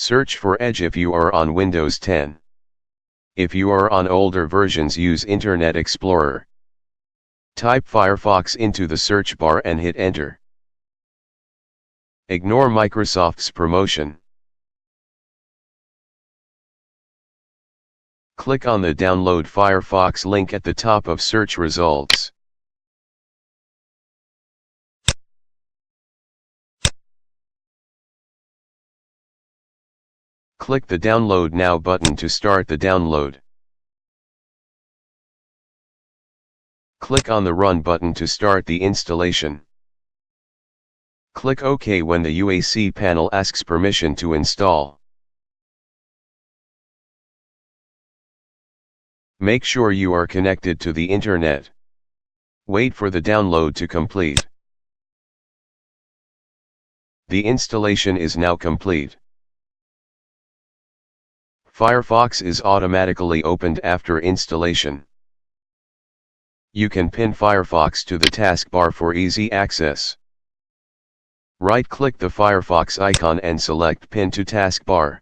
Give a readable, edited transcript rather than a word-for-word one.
Search for Edge if you are on Windows 10. If you are on older versions, use Internet Explorer. Type Firefox into the search bar and hit enter. Ignore Microsoft's promotion. Click on the Download Firefox link at the top of search results. Click the Download Now button to start the download. Click on the Run button to start the installation. Click OK when the UAC panel asks permission to install. Make sure you are connected to the internet. Wait for the download to complete. The installation is now complete. Firefox is automatically opened after installation. You can pin Firefox to the taskbar for easy access. Right-click the Firefox icon and select Pin to Taskbar.